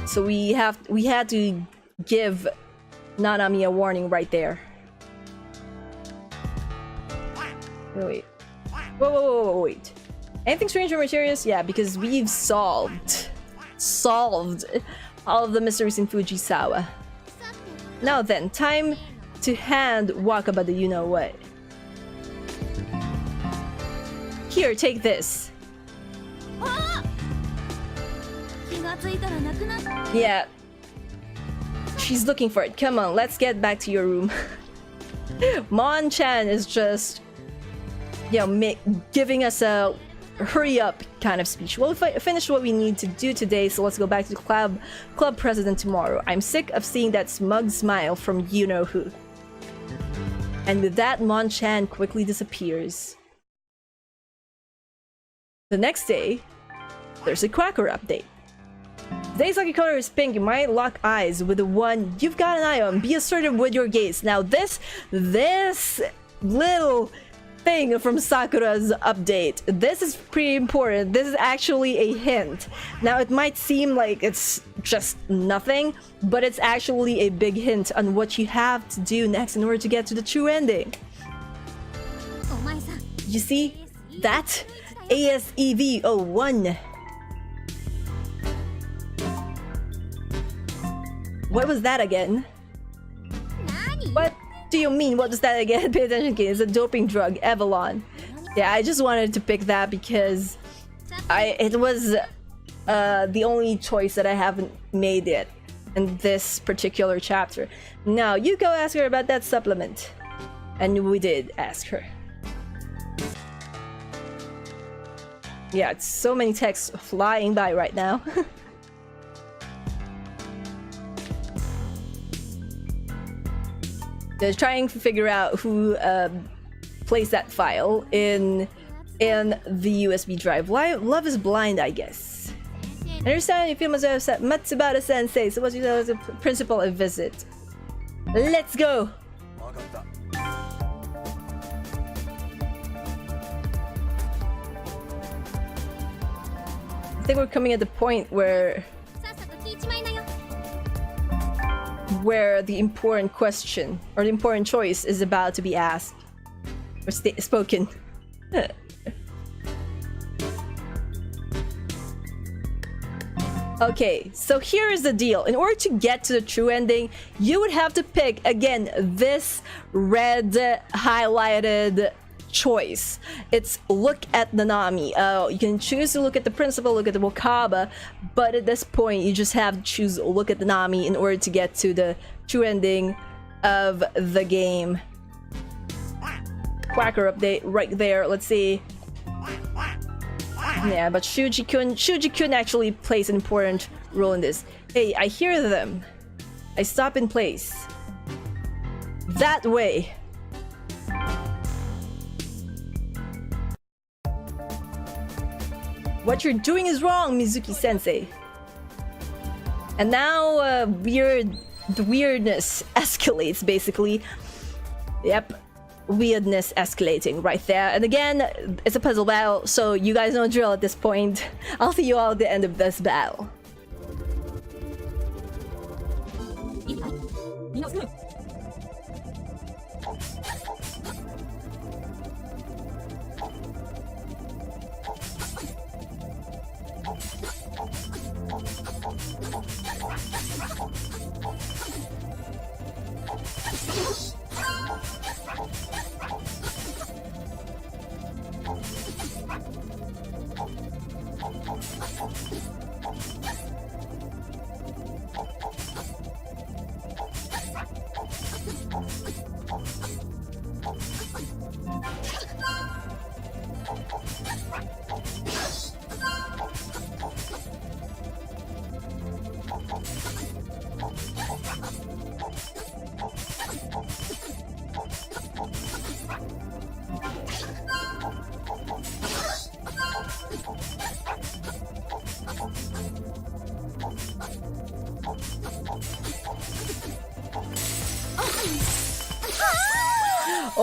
So we had to give Nanami a warning right there. Wait. Whoa, wait. Anything strange or mysterious? Yeah, because we've solved all of the mysteries in Fujisawa. Now then, time to hand Wakaba the you-know-what. Here, take this. Yeah. She's looking for it. Come on, let's get back to your room. Mon-chan is just, you know, giving us a hurry up kind of speech. We'll finish what we need to do today, so let's go back to the club president tomorrow. I'm sick of seeing that smug smile from you-know-who. And with that, Mon-chan quickly disappears. The next day, there's a Quacker update. Today's lucky color is pink. You might lock eyes with the one you've got an eye on. Be assertive with your gaze. Now this little thing from Sakura's update, this is pretty important. This is actually a hint. Now it might seem like it's just nothing, but it's actually a big hint on what you have to do next in order to get to the true ending. You see that? ASEV01. What was that again? What do you mean? What was that again? Pay attention, kids. It's a doping drug, Avalon. Yeah, I just wanted to pick that because it was the only choice that I haven't made yet. in this particular chapter. Now, you go ask her about that supplement. And we did ask her. Yeah, it's so many texts flying by right now. They're trying to figure out who placed that file in the USB drive. Why Love is blind, I guess. I understand you feel myself upset. Matsubara sensei, so what's the principal a visit? Let's go! I think we're coming at the point where the important question or the important choice is about to be asked or spoken. Okay, so here is the deal. In order to get to the true ending, you would have to pick, again, this red highlighted choice. It's look at Nanami. You can choose to look at the principal, look at the Wakaba, but at this point you just have to choose look at Nanami in order to get to the true ending of the game. Quacker update right there. Let's see. Yeah, but Shuji-kun actually plays an important role in this. Hey, I hear them. I stop in place. That way. What you're doing is wrong, Mizuki-sensei. And now, the weirdness escalates, basically. Yep, weirdness escalating right there. And again, it's a puzzle battle, so you guys know the drill at this point. I'll see you all at the end of this battle.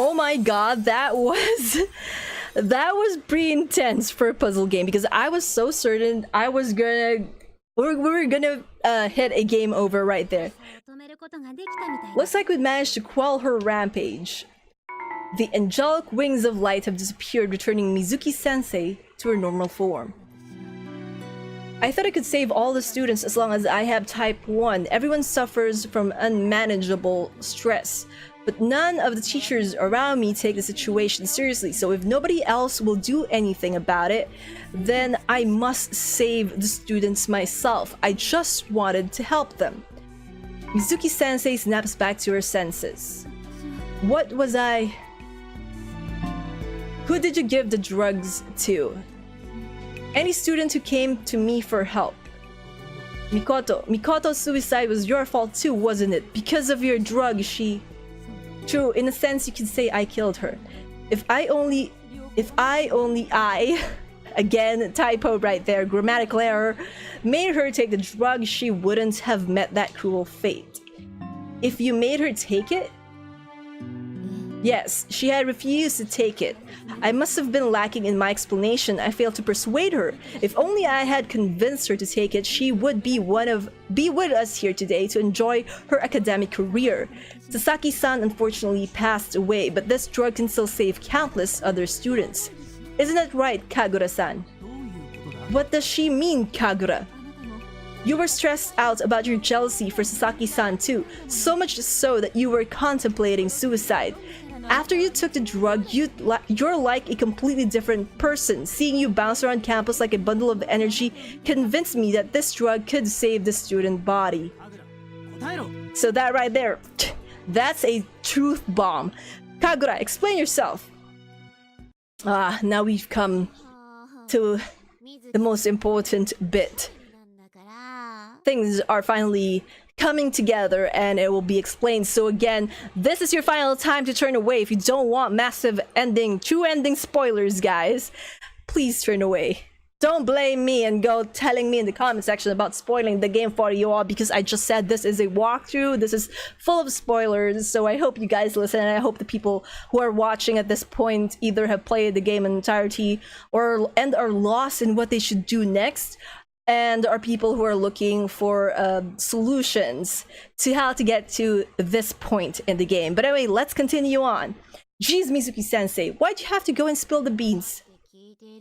Oh my god, that was pretty intense for a puzzle game, because I was so certain I was gonna we were gonna hit a game over right there. Looks like we managed to quell her rampage. The angelic wings of light have disappeared, returning Mizuki-sensei to her normal form. I thought I could save all the students as long as I have type 1. Everyone suffers from unmanageable stress, but none of the teachers around me take the situation seriously, so if nobody else will do anything about it, then I must save the students myself. I just wanted to help them. Mizuki-sensei snaps back to her senses. What was I... Who did you give the drugs to? Any student who came to me for help. Mikoto's suicide was your fault too, wasn't it? Because of your drug, she... True, in a sense you could say I killed her. If I only again, typo right there, grammatical error, made her take the drug, she wouldn't have met that cruel fate. If you made her take it? Yes, she had refused to take it. I must have been lacking in my explanation. I failed to persuade her. If only I had convinced her to take it, she would be with us here today to enjoy her academic career. Sasaki-san unfortunately passed away, but this drug can still save countless other students. Isn't that right, Kagura-san? What does she mean, Kagura? You were stressed out about your jealousy for Sasaki-san too, so much so that you were contemplating suicide. After you took the drug, you're like a completely different person. Seeing you bounce around campus like a bundle of energy convinced me that this drug could save the student body. So that right there, that's a truth bomb. Kagura, explain yourself. Now we've come to the most important bit. Things are finally coming together and it will be explained. So again, this is your final time to turn away. If you don't want massive ending, true ending spoilers, guys, please turn away. Don't blame me and go telling me in the comment section about spoiling the game for you all, because I just said this is a walkthrough. This is full of spoilers, so I hope you guys listen, and I hope the people who are watching at this point either have played the game in entirety and are lost in what they should do next, and are people who are looking for solutions to how to get to this point in the game. But anyway, let's continue on. Jeez, Mizuki-sensei, why'd you have to go and spill the beans?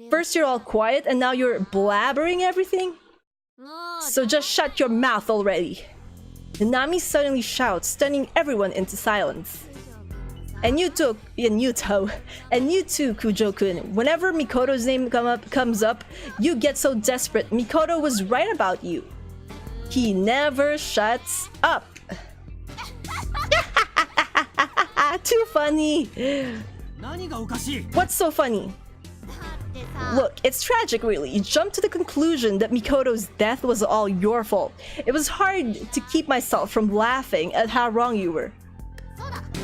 First you're all quiet and now you're blabbering everything? So just shut your mouth already. Nanami suddenly shouts, stunning everyone into silence. And you too, Kujo-kun. Whenever Mikoto's name comes up, you get so desperate. Mikoto was right about you. He never shuts up. Too funny. What's so funny? Look, it's tragic really. You jumped to the conclusion that Mikoto's death was all your fault. It was hard to keep myself from laughing at how wrong you were.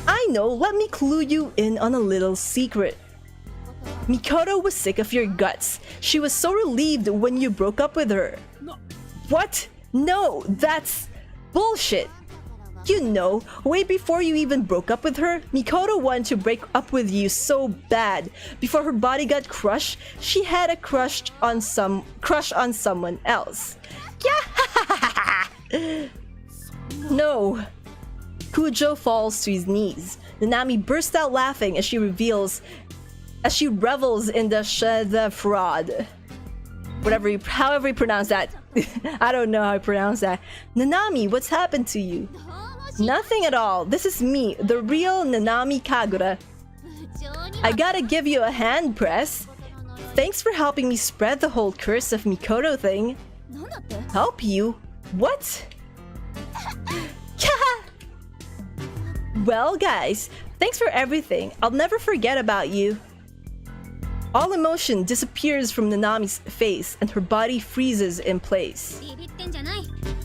I know, let me clue you in on a little secret. Mikoto was sick of your guts. She was so relieved when you broke up with her. What? No, that's bullshit. You know, way before you even broke up with her, Mikoto wanted to break up with you so bad. Before her body got crushed, she had a crush on someone else. Yeah. No. Kujo falls to his knees. Nanami bursts out laughing as she revels in the fraud. However you pronounce that. I don't know how I pronounce that. Nanami, what's happened to you? Nothing at all. This is me, the real Nanami Kagura. I gotta give you a hand press. Thanks for helping me spread the whole curse of Mikoto thing. Help you? What? Well, guys, thanks for everything. I'll never forget about you. All emotion disappears from Nanami's face and her body freezes in place.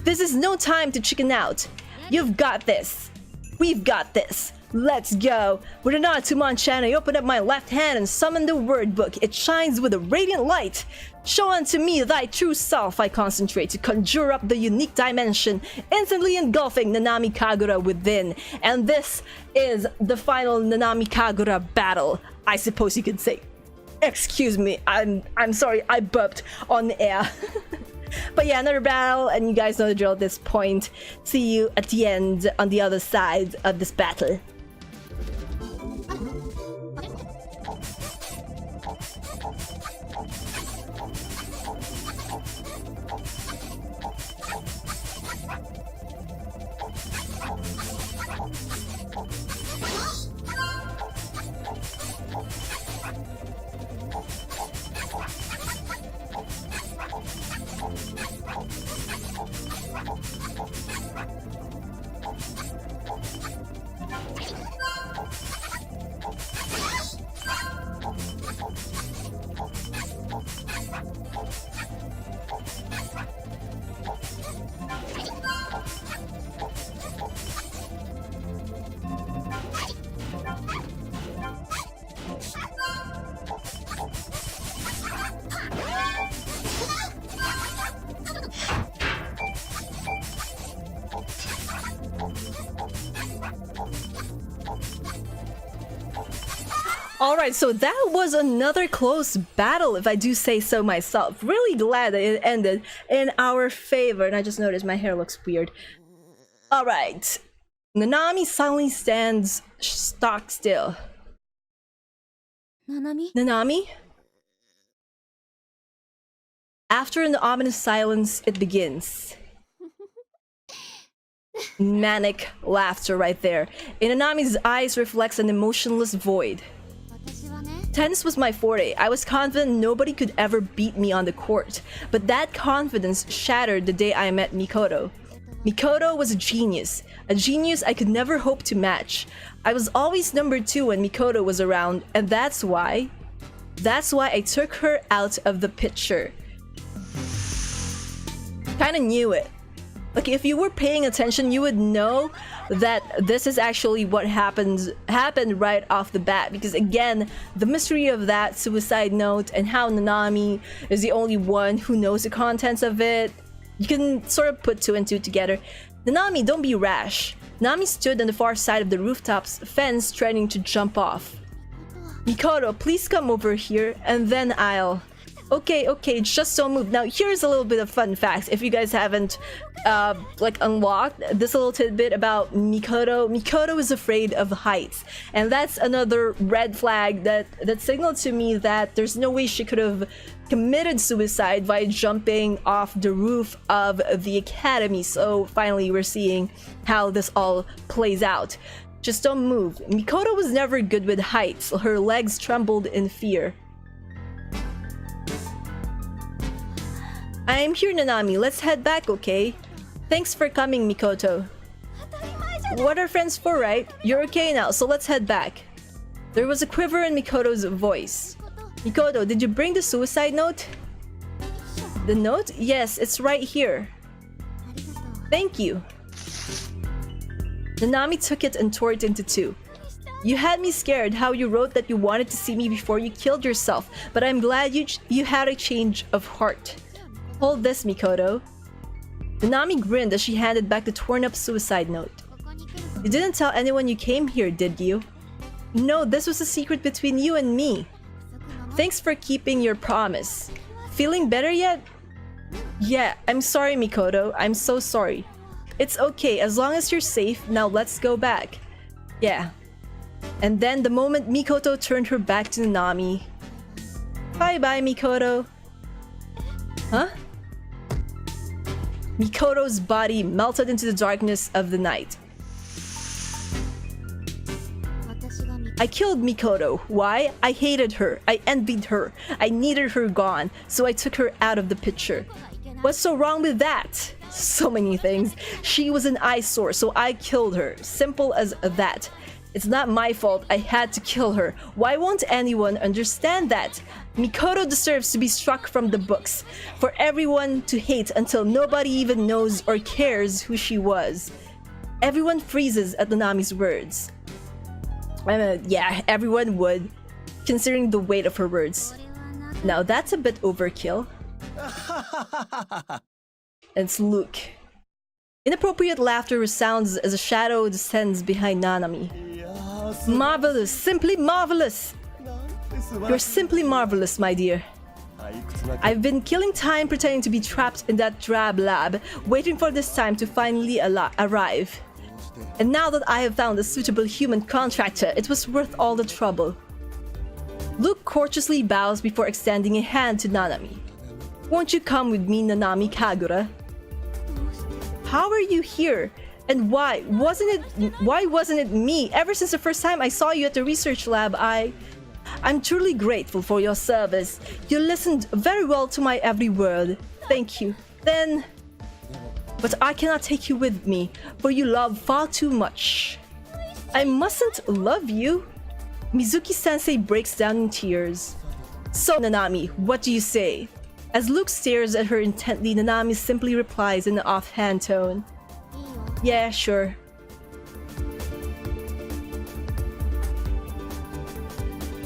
This is no time to chicken out. You've got this. We've got this. Let's go. With a nod to Monchan, I open up my left hand and summon the word book. It shines with a radiant light. Show unto me thy true self. I concentrate to conjure up the unique dimension, instantly engulfing Nanami Kagura within. And this is the final Nanami Kagura battle, I suppose you could say. Excuse me, I'm sorry, I burped on the air. But yeah, another battle, and you guys know the drill at this point. See you at the end on the other side of this battle. Alright, so that was another close battle, if I do say so myself. Really glad that it ended in our favor. And I just noticed my hair looks weird. Alright. Nanami suddenly stands stock still. Nanami? After an ominous silence, it begins. Manic laughter right there. In Nanami's eyes reflects an emotionless void. Tennis was my forte. I was confident nobody could ever beat me on the court. But that confidence shattered the day I met Mikoto. Mikoto was a genius I could never hope to match. I was always number 2 when Mikoto was around, and that's why I took her out of the picture. Kinda knew it. Like, if you were paying attention, you would know that this is actually what happened right off the bat, because again, the mystery of that suicide note and how Nanami is the only one who knows the contents of it, you can sort of put 2 and 2 together. Nanami, don't be rash. Nanami stood on the far side of the rooftops fence trying to jump off. Mikoto, please come over here and then I'll... Okay, just don't move. Now, here's a little bit of fun facts if you guys haven't like unlocked this little tidbit about Mikoto. Mikoto is afraid of heights, and that's another red flag that signaled to me that there's no way she could have committed suicide by jumping off the roof of the academy. So finally, we're seeing how this all plays out. Just don't move. Mikoto was never good with heights. Her legs trembled in fear. I am here, Nanami. Let's head back, okay? Thanks for coming, Mikoto. What are friends for, right? You're okay now, so let's head back. There was a quiver in Mikoto's voice. Mikoto, did you bring the suicide note? The note? Yes, it's right here. Thank you. Nanami took it and tore it into 2. You had me scared how you wrote that you wanted to see me before you killed yourself, but I'm glad you had a change of heart. Hold this, Mikoto. Nanami grinned as she handed back the torn-up suicide note. You didn't tell anyone you came here, did you? No, this was a secret between you and me. Thanks for keeping your promise. Feeling better yet? Yeah, I'm sorry, Mikoto. I'm so sorry. It's okay, as long as you're safe, now let's go back. Yeah. And then the moment Mikoto turned her back to Nanami. Bye-bye, Mikoto. Huh? Mikoto's body melted into the darkness of the night. I killed Mikoto. Why? I hated her. I envied her. I needed her gone, so I took her out of the picture. What's so wrong with that? So many things. She was an eyesore, so I killed her. Simple as that. It's not my fault. I had to kill her. Why won't anyone understand that? Mikoto deserves to be struck from the books. For everyone to hate until nobody even knows or cares who she was. Everyone freezes at Nanami's words. Yeah, everyone would, considering the weight of her words. Now that's a bit overkill. It's Luke. Inappropriate laughter resounds as a shadow descends behind Nanami. Marvelous! Simply marvelous! You're simply marvelous, my dear. I've been killing time pretending to be trapped in that drab lab, waiting for this time to finally arrive. And now that I have found a suitable human contractor, it was worth all the trouble. Luke courteously bows before extending a hand to Nanami. Won't you come with me, Nanami Kagura? How are you here? And why wasn't it me? Ever since the first time I saw you at the research lab, I'm truly grateful for your service. You listened very well to my every word. Thank you. But I cannot take you with me, for you love far too much. I mustn't love you. Mizuki-sensei breaks down in tears. So, Nanami, what do you say? As Luke stares at her intently, Nanami simply replies in an offhand tone. Yeah, sure.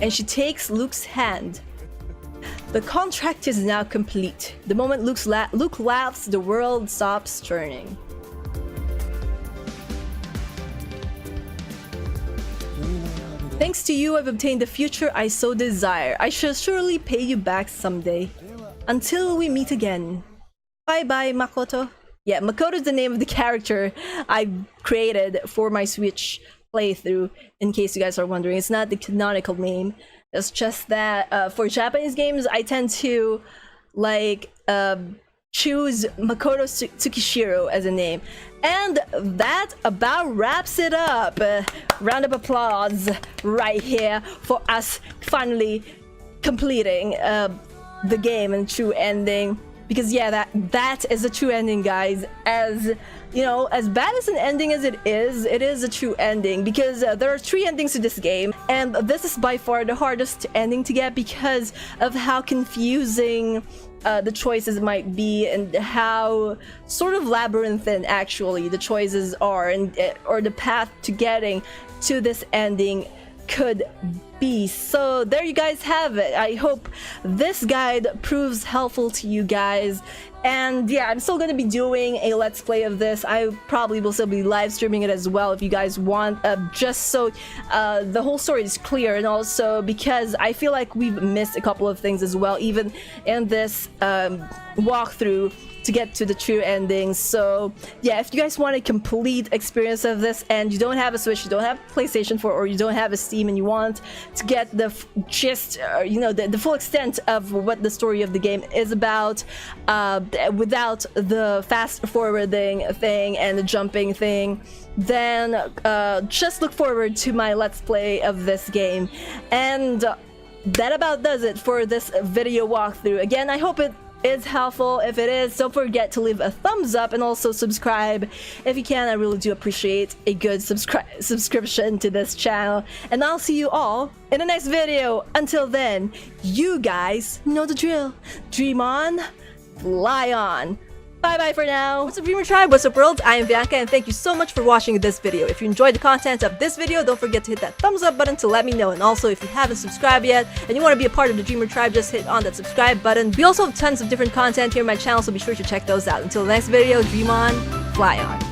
And she takes Luke's hand. The contract is now complete. The moment Luke laughs, the world stops turning. Thanks to you, I've obtained the future I so desire. I shall surely pay you back someday. Until we meet again. Bye-bye, Makoto. Yeah, Makoto is the name of the character I created for my Switch playthrough, in case you guys are wondering. It's not the canonical name. It's just that for Japanese games, I tend to like choose Makoto Tsukishiro as a name. And that about wraps it up. Round of applause right here for us finally completing the game and true ending. because yeah, that is a true ending, guys. As you know, as bad as an ending as it is a true ending, because there are 3 endings to this game, and this is by far the hardest ending to get because of how confusing the choices might be, and how sort of labyrinthine actually the choices are, and or the path to getting to this ending could be. So there you guys have it. I hope this guide proves helpful to you guys. And yeah, I'm still gonna be doing a let's play of this. I probably will still be live streaming it as well if you guys want, just so the whole story is clear, and also because I feel like we've missed a couple of things as well, even in this walkthrough, to get to the true endings. So yeah, if you guys want a complete experience of this and you don't have a Switch, you don't have PlayStation 4, or you don't have a Steam, and you want to get the gist, you know, the full extent of what the story of the game is about, without the fast forwarding thing and the jumping thing, then just look forward to my let's play of this game. And that about does it for this video walkthrough. Again, I hope it is helpful. If it is, don't forget to leave a thumbs up and also subscribe if you can. I really do appreciate a good subscription to this channel, and I'll see you all in the next video. Until then, you guys know the drill. Dream on, fly on. Bye bye for now. What's up, Dreamer Tribe? What's up, world? I am Vian, and thank you so much for watching this video. If you enjoyed the content of this video, don't forget to hit that thumbs up button to let me know. And also, if you haven't subscribed yet and you want to be a part of the Dreamer Tribe, just hit on that subscribe button. We also have tons of different content here on my channel, so be sure to check those out. Until the next video, dream on, fly on.